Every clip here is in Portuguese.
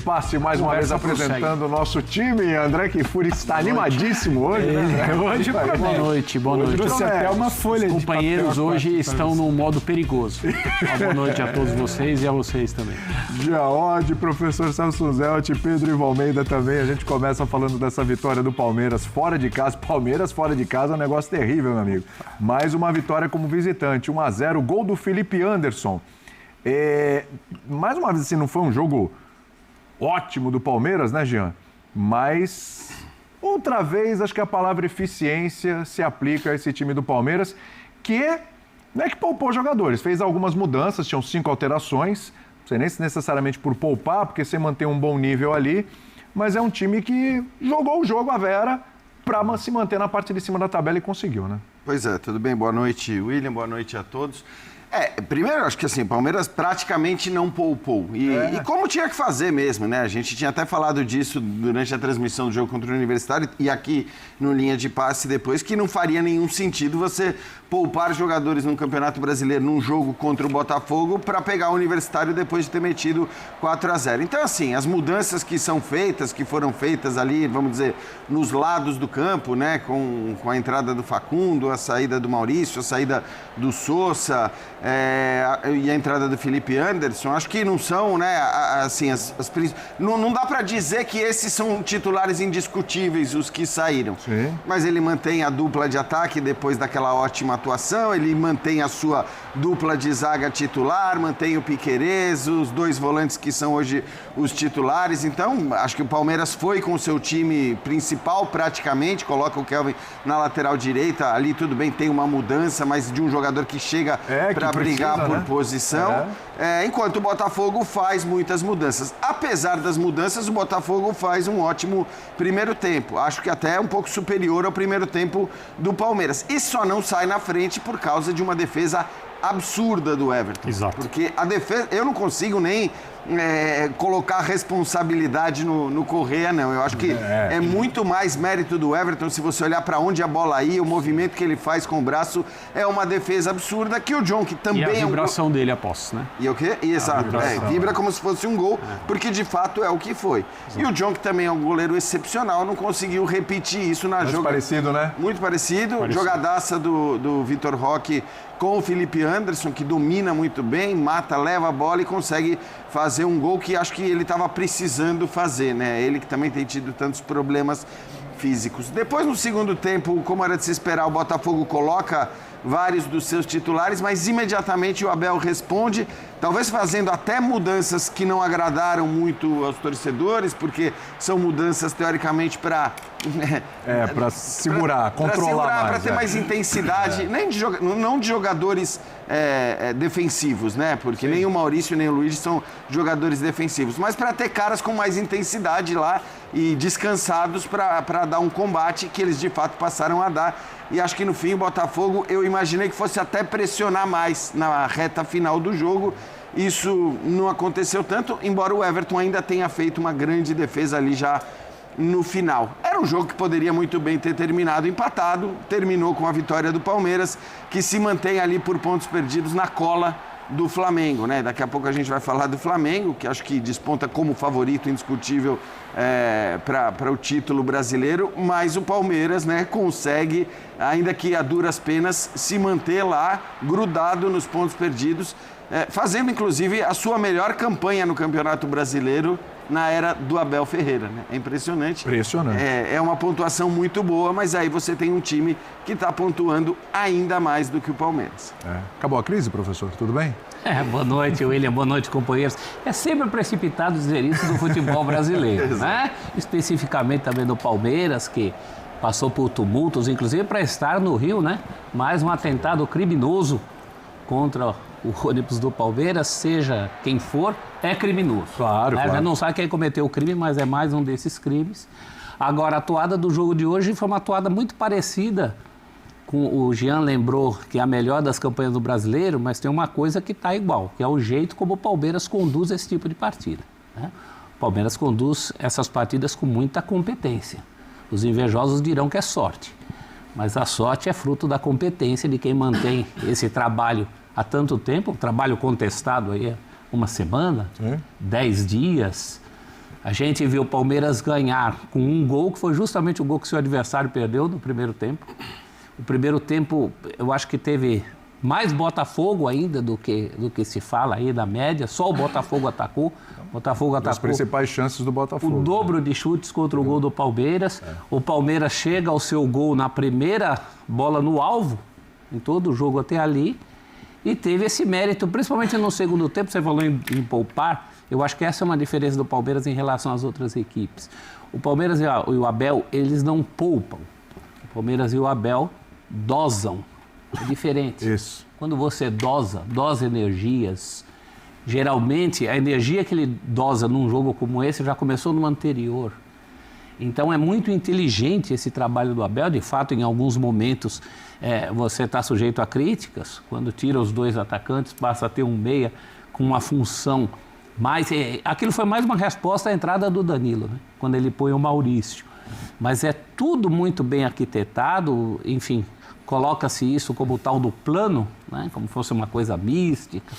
Passe mais uma vez apresentando o nosso time. André Kfouri está animadíssimo hoje, né? Hoje, boa noite. Trouxe até uma folha de companheiros hoje estão num modo perigoso. Uma boa noite a todos vocês e a vocês também. Giaod, professor Celso Zelt, Pedro Ivo Almeida também. A gente começa falando dessa vitória do Palmeiras fora de casa. Palmeiras fora de casa é um negócio terrível, meu amigo. Mais uma vitória como visitante, 1-0, gol do Felipe Anderson. Mais uma vez, assim, não foi um jogo ótimo do Palmeiras, né, Jean? Mas, outra vez, acho que a palavra eficiência se aplica a esse time do Palmeiras, que não é que poupou jogadores, fez algumas mudanças, tinham 5 alterações, não sei nem se necessariamente por poupar, porque você mantém um bom nível ali, mas é um time que jogou o jogo à vera para se manter na parte de cima da tabela e conseguiu, né? Pois é, tudo bem? Boa noite, William, boa noite a todos. Primeiro, acho que assim, o Palmeiras praticamente não poupou. E como tinha que fazer mesmo, né? A gente tinha até falado disso durante a transmissão do jogo contra o Universitário e aqui no Linha de Passe depois, que não faria nenhum sentido você poupar jogadores num Campeonato Brasileiro, num jogo contra o Botafogo, para pegar o Universitário depois de ter metido 4-0. Então, assim, as mudanças que são feitas, que foram feitas ali, vamos dizer, nos lados do campo, né? Com a entrada do Facundo, a saída do Maurício, a saída do Sousa, e a entrada do Felipe Anderson, acho que não são, né, assim, não dá para dizer que esses são titulares indiscutíveis, os que saíram. Sim. Mas ele mantém a dupla de ataque depois daquela ótima atuação, ele mantém a sua dupla de zaga titular, mantém o Piquerez, os 2 volantes que são hoje os titulares. Então, acho que o Palmeiras foi com o seu time principal praticamente, coloca o Kelvin na lateral direita, ali tudo bem, tem uma mudança, mas de um jogador que chega para brigar por posição, enquanto o Botafogo faz muitas mudanças. Apesar das mudanças, o Botafogo faz um ótimo primeiro tempo. Acho que até um pouco superior ao primeiro tempo do Palmeiras. E só não sai na frente por causa de uma defesa absurda do Everton. Exato. Porque a defesa, eu não consigo nem colocar responsabilidade no Correa, não. Eu acho que é muito mais mérito do Everton, se você olhar para onde a bola ia, o movimento que ele faz com o braço, é uma defesa absurda, que o John, que também e a vibração dele, aposto, né? E o quê? Exato. Vibra como se fosse um gol, porque de fato é o que foi. Exato. E o John, que também é um goleiro excepcional, não conseguiu repetir isso na jogada. Muito parecido, né? Muito parecido. Jogadaça do Vitor Roque com o Felipe Anderson, que domina muito bem, mata, leva a bola e consegue fazer um gol que acho que ele estava precisando fazer, né? Ele que também tem tido tantos problemas físicos. Depois, no segundo tempo, como era de se esperar, o Botafogo coloca vários dos seus titulares, mas imediatamente o Abel responde, talvez fazendo até mudanças que não agradaram muito aos torcedores, porque são mudanças teoricamente para para segurar, controlar mais. Para ter mais intensidade, não de jogadores defensivos, né? Porque nem o Maurício nem o Luiz são jogadores defensivos, mas para ter caras com mais intensidade lá e descansados para dar um combate que eles de fato passaram a dar. E acho que no fim o Botafogo, eu imaginei que fosse até pressionar mais na reta final do jogo. Isso não aconteceu tanto, embora o Everton ainda tenha feito uma grande defesa ali já no final. Era um jogo que poderia muito bem ter terminado empatado, terminou com a vitória do Palmeiras, que se mantém ali por pontos perdidos na cola do Flamengo, né? Daqui a pouco a gente vai falar do Flamengo, que acho que desponta como favorito indiscutível para o título brasileiro, mas o Palmeiras, né, consegue, ainda que a duras penas, se manter lá grudado nos pontos perdidos, fazendo inclusive a sua melhor campanha no Campeonato Brasileiro na era do Abel Ferreira, né? É impressionante. Impressionante. É uma pontuação muito boa, mas aí você tem um time que está pontuando ainda mais do que o Palmeiras. Acabou a crise, professor? Tudo bem? Boa noite, William. Boa noite, companheiros. É sempre precipitado dizer isso do futebol brasileiro, né? Especificamente também do Palmeiras, que passou por tumultos, inclusive para estar no Rio, né? Mais um atentado criminoso contra o ônibus do Palmeiras, seja quem for, é criminoso. Claro, né? claro. Já não sabe quem cometeu o crime, mas é mais um desses crimes. Agora, a atuada do jogo de hoje foi uma atuada muito parecida com o Jean lembrou que é a melhor das campanhas do brasileiro, mas tem uma coisa que está igual, que é o jeito como o Palmeiras conduz esse tipo de partida, né? O Palmeiras conduz essas partidas com muita competência. Os invejosos dirão que é sorte, mas a sorte é fruto da competência de quem mantém esse trabalho há tanto tempo, um trabalho contestado aí há uma semana, 10 dias, A gente viu o Palmeiras ganhar com um gol, que foi justamente o gol que o seu adversário perdeu no primeiro tempo. O primeiro tempo, eu acho que teve mais Botafogo ainda do que se fala aí da média. Só o Botafogo atacou. O Botafogo atacou. As principais chances do Botafogo. O dobro de chutes contra o gol do Palmeiras. O Palmeiras chega ao seu gol na primeira bola no alvo, em todo o jogo até ali. E teve esse mérito, principalmente no segundo tempo. Você falou em poupar. Eu acho que essa é uma diferença do Palmeiras em relação às outras equipes. O Palmeiras e o Abel, eles não poupam. O Palmeiras e o Abel dosam. É diferente. Isso. Quando você dosa energias, geralmente a energia que ele dosa num jogo como esse já começou no anterior. Então é muito inteligente esse trabalho do Abel. De fato, em alguns momentos você está sujeito a críticas. Quando tira os dois atacantes, passa a ter um meia com uma função mais... aquilo foi mais uma resposta à entrada do Danilo, né? Quando ele põe o Maurício. Mas é tudo muito bem arquitetado, enfim... Coloca-se isso como tal do plano, né? Como fosse uma coisa mística.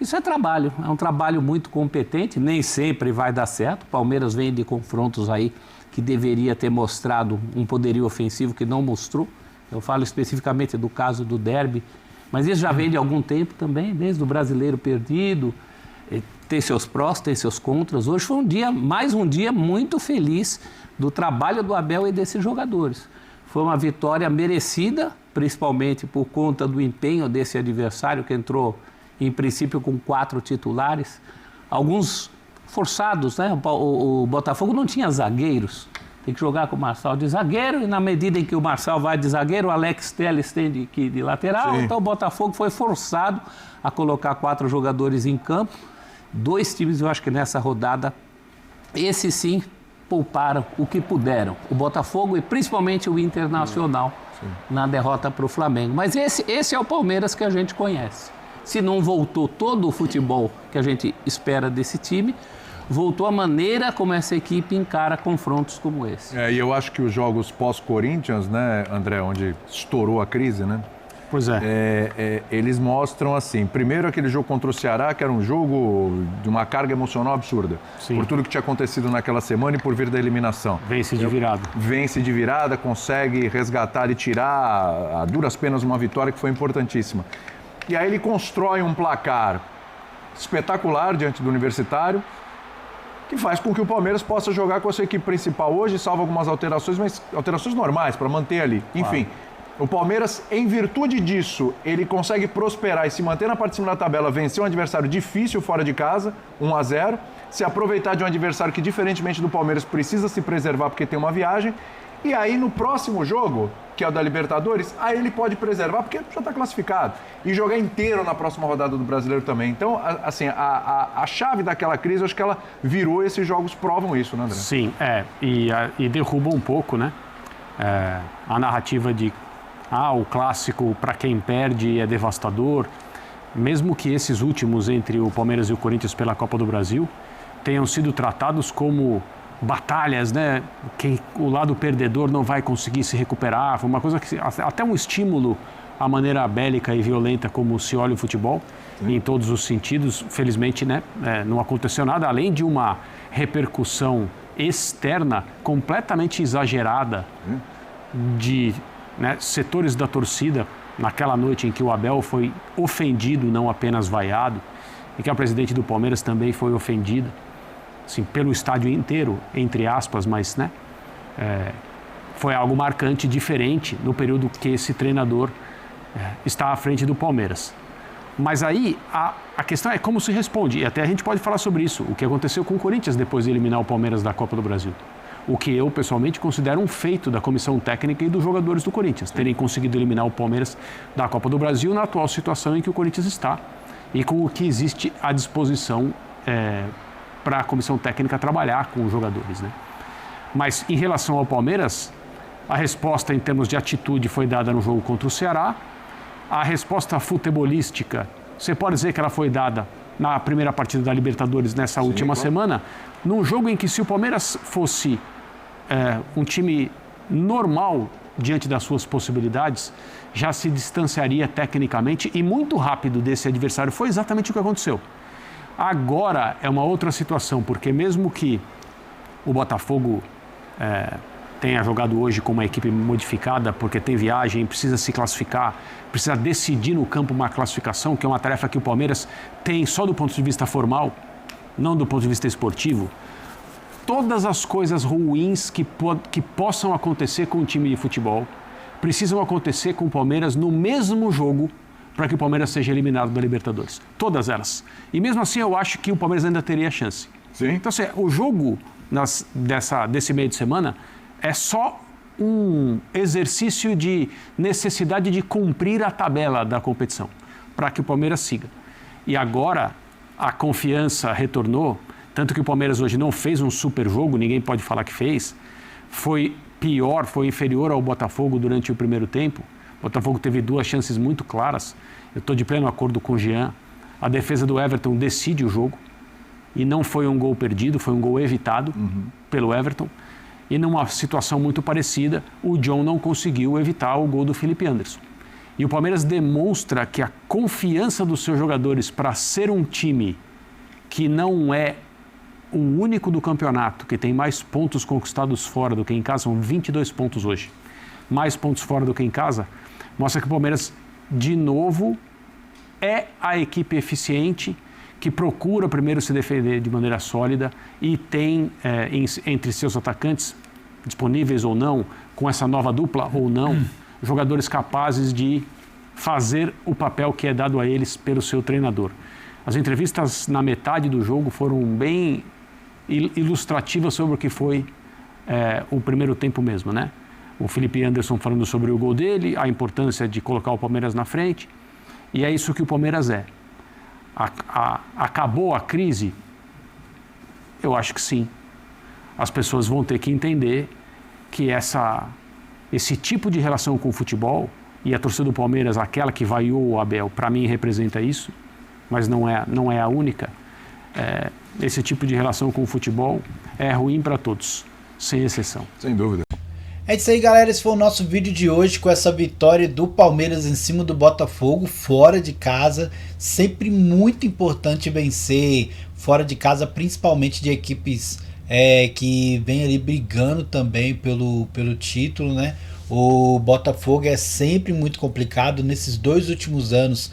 Isso é trabalho, é um trabalho muito competente, nem sempre vai dar certo. O Palmeiras vem de confrontos aí que deveria ter mostrado um poderio ofensivo que não mostrou. Eu falo especificamente do caso do derby, mas isso já vem de algum tempo também, desde o Brasileiro perdido. Tem seus prós, tem seus contras. Hoje foi mais um dia muito feliz do trabalho do Abel e desses jogadores. Foi uma vitória merecida, principalmente por conta do empenho desse adversário que entrou, em princípio, com 4 titulares. Alguns forçados, né? O Botafogo não tinha zagueiros. Tem que jogar com o Marçal de zagueiro e na medida em que o Marçal vai de zagueiro, o Alex Telles tem de lateral. Sim. Então o Botafogo foi forçado a colocar 4 jogadores em campo. 2 times, eu acho que nessa rodada, esse sim, pouparam o que puderam. O Botafogo e principalmente o Internacional na derrota para o Flamengo. Mas esse é o Palmeiras que a gente conhece. Se não voltou todo o futebol que a gente espera desse time, voltou a maneira como essa equipe encara confrontos como esse. E eu acho que os jogos pós-Corinthians, né, André, onde estourou a crise, né? Pois eles mostram assim, primeiro aquele jogo contra o Ceará, que era um jogo de uma carga emocional absurda. Sim. Por tudo que tinha acontecido naquela semana e por vir da eliminação. Vence de virada. Vence de virada, consegue resgatar e tirar a duras penas uma vitória que foi importantíssima. E aí ele constrói um placar espetacular diante do Universitário, que faz com que o Palmeiras possa jogar com a sua equipe principal hoje, salvo algumas alterações, mas alterações normais para manter ali. Enfim. Claro. O Palmeiras, em virtude disso, ele consegue prosperar e se manter na parte de cima da tabela, vencer um adversário difícil fora de casa, 1-0, se aproveitar de um adversário que, diferentemente do Palmeiras, precisa se preservar porque tem uma viagem, e aí no próximo jogo, que é o da Libertadores, aí ele pode preservar porque já está classificado, e jogar inteiro na próxima rodada do Brasileiro também. Então, assim, a chave daquela crise, eu acho que ela virou, esses jogos provam isso, né, André? Sim, e derruba um pouco, né, a narrativa de o clássico para quem perde é devastador, mesmo que esses últimos entre o Palmeiras e o Corinthians pela Copa do Brasil tenham sido tratados como batalhas, né? Que o lado perdedor não vai conseguir se recuperar, foi uma coisa que até um estímulo à maneira bélica e violenta como se olha o futebol, em todos os sentidos. Felizmente, né? Não aconteceu nada, além de uma repercussão externa completamente exagerada de setores da torcida, naquela noite em que o Abel foi ofendido, não apenas vaiado, e que a presidente do Palmeiras também foi ofendida, assim, pelo estádio inteiro, entre aspas, mas foi algo marcante, diferente no período que esse treinador está à frente do Palmeiras. Mas aí a questão é como se responde, e até a gente pode falar sobre isso, o que aconteceu com o Corinthians depois de eliminar o Palmeiras da Copa do Brasil. O que eu, pessoalmente, considero um feito da comissão técnica e dos jogadores do Corinthians, terem conseguido eliminar o Palmeiras da Copa do Brasil na atual situação em que o Corinthians está e com o que existe à disposição para a comissão técnica trabalhar com os jogadores, né? Mas, em relação ao Palmeiras, a resposta em termos de atitude foi dada no jogo contra o Ceará. A resposta futebolística, você pode dizer que ela foi dada na primeira partida da Libertadores nessa última semana, num jogo em que, se o Palmeiras fosse um time normal diante das suas possibilidades, já se distanciaria tecnicamente e muito rápido desse adversário. Foi exatamente o que aconteceu. Agora é uma outra situação, porque mesmo que o Botafogo tenha jogado hoje com uma equipe modificada, porque tem viagem, precisa se classificar, precisa decidir no campo uma classificação, que é uma tarefa que o Palmeiras tem só do ponto de vista formal, não do ponto de vista esportivo. Todas as coisas ruins que possam acontecer com o time de futebol precisam acontecer com o Palmeiras no mesmo jogo para que o Palmeiras seja eliminado da Libertadores. Todas elas. E mesmo assim eu acho que o Palmeiras ainda teria chance. Sim. Então, assim, o jogo desse meio de semana é só um exercício de necessidade de cumprir a tabela da competição, para que o Palmeiras siga. E agora a confiança retornou, tanto que o Palmeiras hoje não fez um super jogo, ninguém pode falar que fez, foi pior, foi inferior ao Botafogo durante o primeiro tempo. O Botafogo teve 2 chances muito claras, eu estou de pleno acordo com o Jean, a defesa do Everton decide o jogo, e não foi um gol perdido, foi um gol evitado pelo Everton. E numa situação muito parecida, o John não conseguiu evitar o gol do Felipe Anderson. E o Palmeiras demonstra que a confiança dos seus jogadores para ser um time que não é o único do campeonato, que tem mais pontos conquistados fora do que em casa, são 22 pontos hoje, mais pontos fora do que em casa, mostra que o Palmeiras, de novo, é a equipe eficiente, que procura primeiro se defender de maneira sólida e tem entre seus atacantes, disponíveis ou não, com essa nova dupla ou não, jogadores capazes de fazer o papel que é dado a eles pelo seu treinador. As entrevistas na metade do jogo foram bem ilustrativas sobre o que foi o primeiro tempo mesmo, né? O Felipe Anderson falando sobre o gol dele, a importância de colocar o Palmeiras na frente, e é isso que o Palmeiras é. Acabou a crise? Eu acho que sim. As pessoas vão ter que entender que esse tipo de relação com o futebol, e a torcida do Palmeiras, aquela que vaiou o Abel, para mim representa isso, mas não é a única. Esse tipo de relação com o futebol é ruim para todos, sem exceção. Sem dúvida. É isso aí, galera, esse foi o nosso vídeo de hoje com essa vitória do Palmeiras em cima do Botafogo, fora de casa. Sempre muito importante vencer fora de casa, principalmente de equipes que vem ali brigando também pelo título, né? O Botafogo é sempre muito complicado. Nesses 2 últimos anos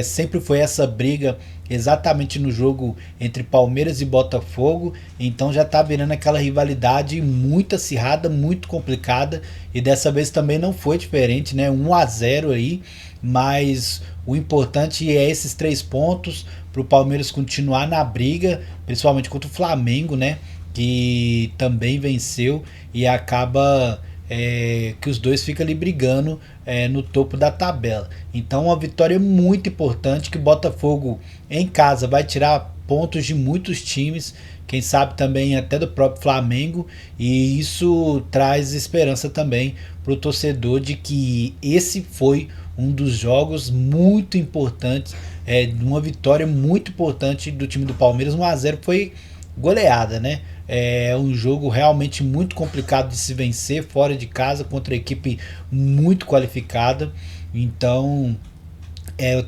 sempre foi essa briga exatamente no jogo entre Palmeiras e Botafogo, então já tá virando aquela rivalidade muito acirrada, muito complicada, e dessa vez também não foi diferente, né? 1-0 aí, mas o importante é esses 3 pontos para o Palmeiras continuar na briga, principalmente contra o Flamengo, né? Que também venceu e acaba que os dois ficam ali brigando no topo da tabela. Então uma vitória muito importante, que o Botafogo em casa vai tirar pontos de muitos times, quem sabe também até do próprio Flamengo, e isso traz esperança também para o torcedor de que esse foi um dos jogos muito importantes, uma vitória muito importante do time do Palmeiras. 1-0 foi goleada, né? É um jogo realmente muito complicado de se vencer fora de casa contra a equipe muito qualificada. Então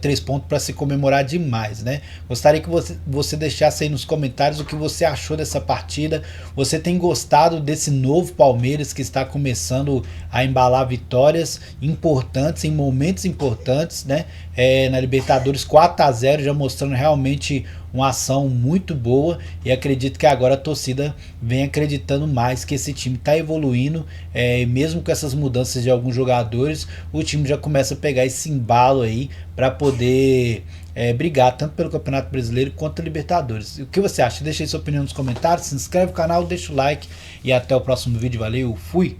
3 pontos para se comemorar demais, né? Gostaria que você deixasse aí nos comentários o que você achou dessa partida. Você tem gostado desse novo Palmeiras que está começando a embalar vitórias importantes em momentos importantes, né? Na Libertadores 4-0, já mostrando realmente uma ação muito boa, e acredito que agora a torcida vem acreditando mais que esse time está evoluindo, mesmo com essas mudanças de alguns jogadores, o time já começa a pegar esse embalo aí para poder brigar tanto pelo Campeonato Brasileiro quanto a Libertadores. O que você acha? Deixa aí sua opinião nos comentários, se inscreve no canal, deixa o like e até o próximo vídeo. Valeu, fui!